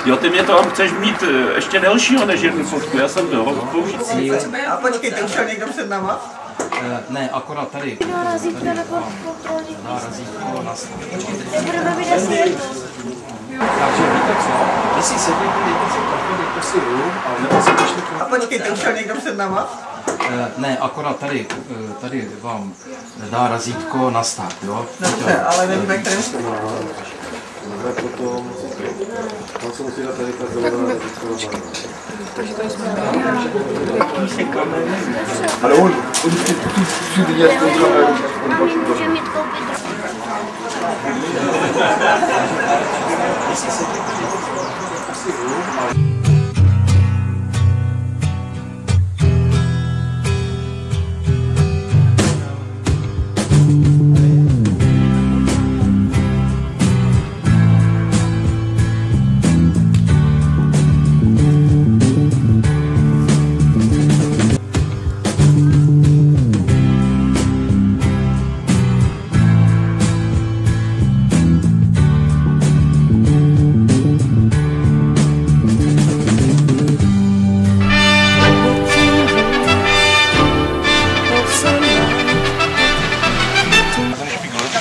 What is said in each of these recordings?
Jo, ty mě to chceš mít ještě delšího než jednu fotku, já jsem to použící. A počkej, ty už šel někdo před náma? Ne, akorát tady. Razítko na kontrolní. Dá razítko na stůl. Nebudeme vidět světlo. Takže víte co? Vy si sedíte, dejte si kafe, dejte si rum, ale nebo si pošli... A počkej, ty už šel někdo před náma? Ne, akorát tady vám dá razítko na start, jo? Dobře, ale nevíme, kterým jste. Potom, tam se musí dát tady ta zelená razítko. Takže tady jsme Ale on si vidět tu kameru. Mami, můžeme mít koupit.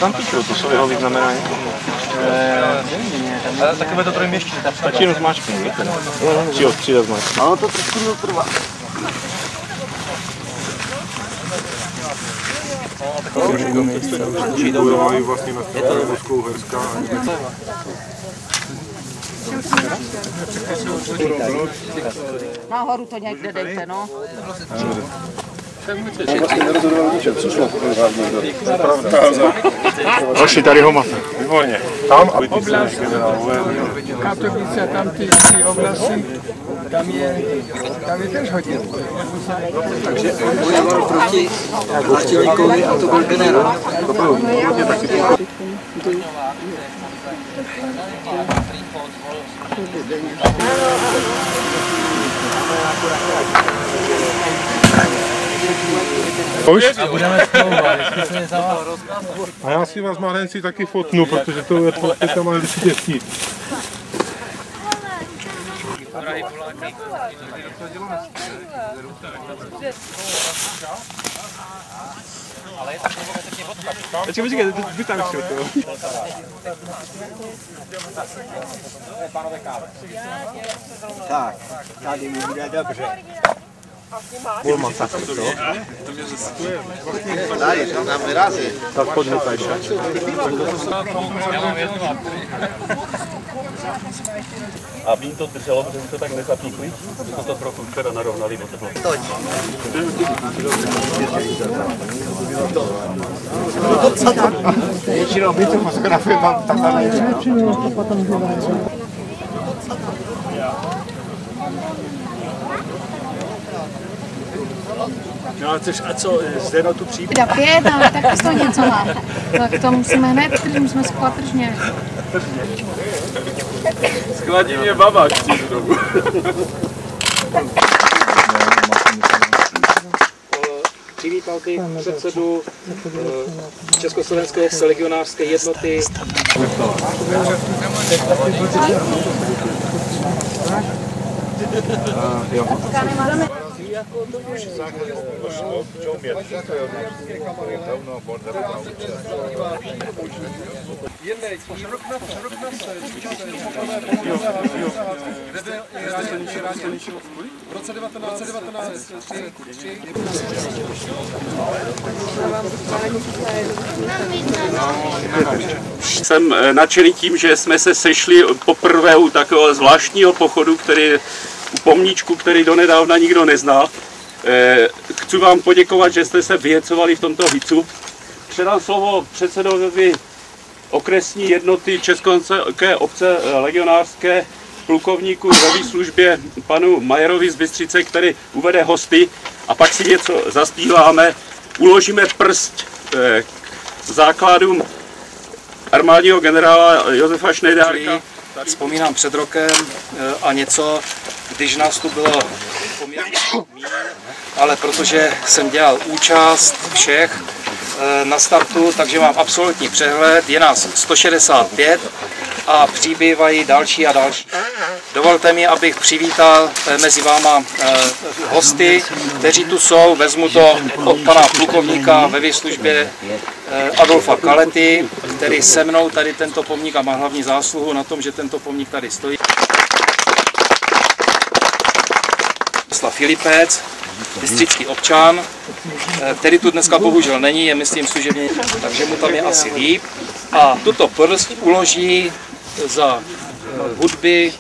Tam píšou, to jsou jeho vyznamenání. Takové to trojměstí. Stačí jenom zmáčknout, víte? Tři zmáčknout. Ano, to trošku trvá. Budovají vlastně na straně Moskvou-Herská. Nahoru to někde dejte, no. Tam vlastně nerozhodoval ničem, co šlo Hoši, tady ho máte. Výborně. Tam a oblast, Katovice, tam ty oblasti, tam je tež hodně. Takže on bojoval proti návštěvníkovi a to byl generál. Už? A budeme splouvat, a já si vás málenci taky fotnu, protože to je tam ale určitě chtít. Počkej, ty tam šel to. Tak, tady mi bude dobře. Bulman, tak to. Tady, to nám vyrazí. Tak pojďme tady. A vín to drželo, protože to tak nezapíkli, že to trochu včera narovnali, bo to bylo. Většinou my tu fotografii mám tam na No a co, Zdeno tu přijde? Teda 5, ale tak to něco má. Tak to musíme hned, musíme skovat tržně. Skladí mě baba k tím dobu. Přivítal bych předsedu Československé legionářské jednoty. V roce 19. Jsem nadšený tím, že jsme se sešli poprvé u takového zvláštního pochodu, který u pomníčku, který donedávna nikdo nezná. Chci vám poděkovat, že jste se vyhecovali v tomto hicu. Předám slovo předsedovi okresní jednoty Československé obce legionářské, plukovníku ve výslužbě panu Majerovi z Bystřice, který uvede hosty a pak si něco zaspíváme. Uložíme prst k základům armádního generála Josefa Šnejdárka. Vzpomínám před rokem a něco, když nás tu bylo poměrně míň, ale protože jsem dělal účast všech na startu, takže mám absolutní přehled, je nás 165 a přibývají další a další. Dovolte mi, abych přivítal mezi váma hosty, kteří tu jsou. Vezmu to od pana plukovníka ve výslužbě Adolfa Kalety, který se mnou tady tento pomník a má hlavní zásluhu na tom, že tento pomník tady stojí. Filipec, bystřický občan, který tu dneska bohužel není, je myslím služebně, takže mu tam je asi líp. A tuto prst uloží za hudby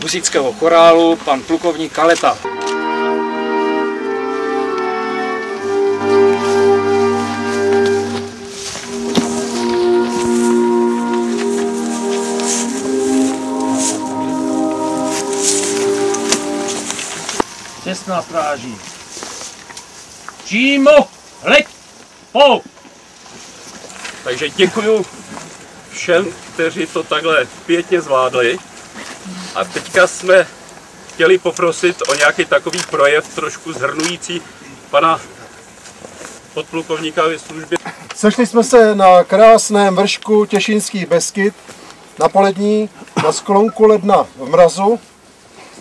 husitského chorálu pan plukovník Kaleta. Cestná stráží. Přímo, hleď, po! Takže děkuju všem, kteří to takhle pěkně zvládli. A teďka jsme chtěli poprosit o nějaký takový projev trošku shrnující pana podplukovníka ve službě. Sešli jsme se na krásném vršku Těšínských Beskyd na Polední, na sklonku ledna v mrazu.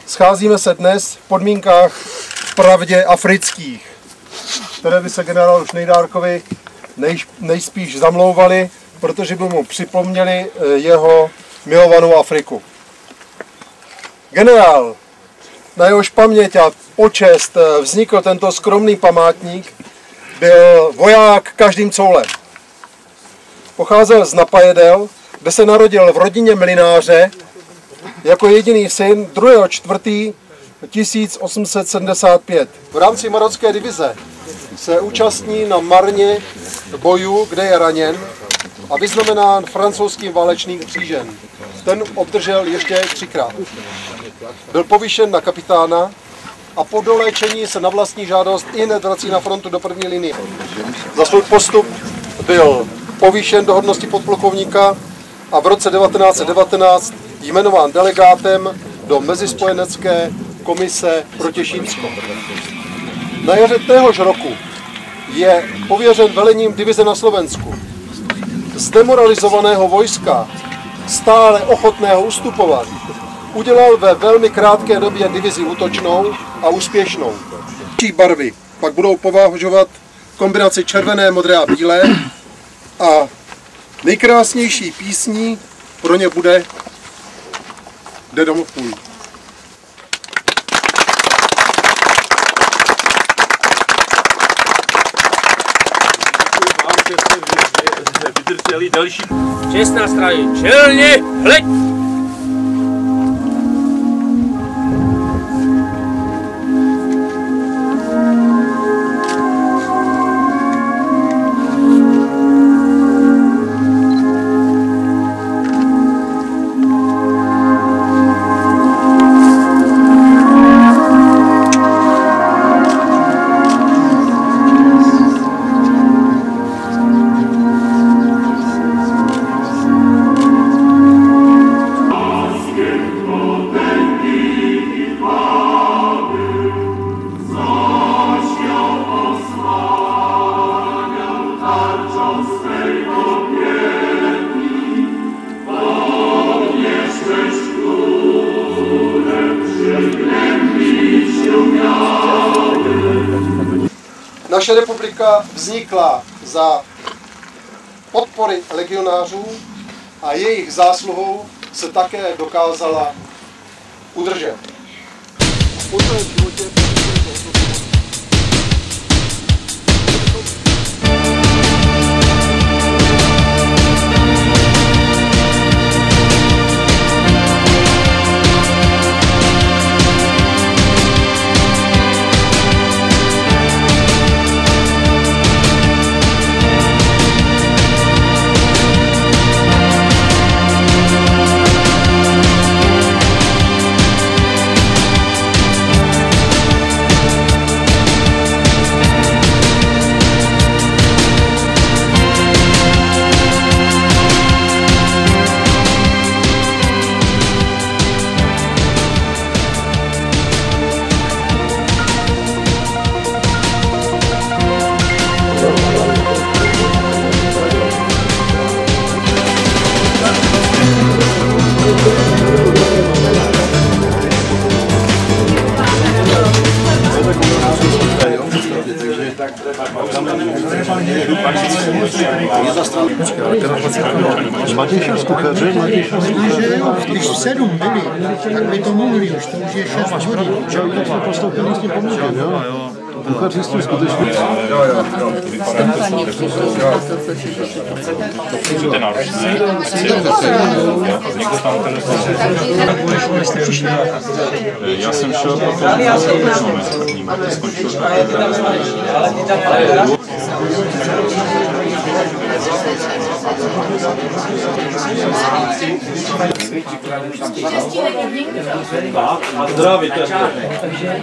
Scházíme se dnes v podmínkách vpravdě afrických, které by se generálu Šnejdárkovi nejspíš zamlouvali, protože by mu připomněli jeho milovanou Afriku. Generál, na jehož paměť a počest vznikl tento skromný památník, byl voják každým coulem. Pocházel z Napajedel, kde se narodil v rodině mlynáře jako jediný syn 2.4.1875. V rámci marocké divize se účastní na Marně bojů, kde je raněn a vyznamenán francouzským válečným křížem. Ten obdržel ještě 3krát. Byl povýšen na kapitána a po doléčení se na vlastní žádost ihned vrací na frontu do první linie. Za svůj postup byl povýšen do hodnosti podplukovníka a v roce 1919 jmenován delegátem do Mezispojenecké komise pro Těšínsko. Na jaře téhož roku je pověřen velením divize na Slovensku. Z demoralizovaného vojska, stále ochotného ustupovat, udělal ve velmi krátké době divizi útočnou a úspěšnou. Barvy pak budou považovat kombinaci červené, modré a bílé a nejkrásnější písní pro ně bude Jde domov můj. Vydrželi další. Cestná stráží. Čelně, hleď! Naše republika vznikla za podpory legionářů a jejich zásluhou se také dokázala udržet. Po svém životě Matěj šel z kuchaře, Když v 7 byli, tak by to mohli už, to už je 6 hodin. tak jsme postoupili s tím pomůžem, jo? Kuchař zjistil skutečně. Já jsem šel potom skončil. Zdravím. Takže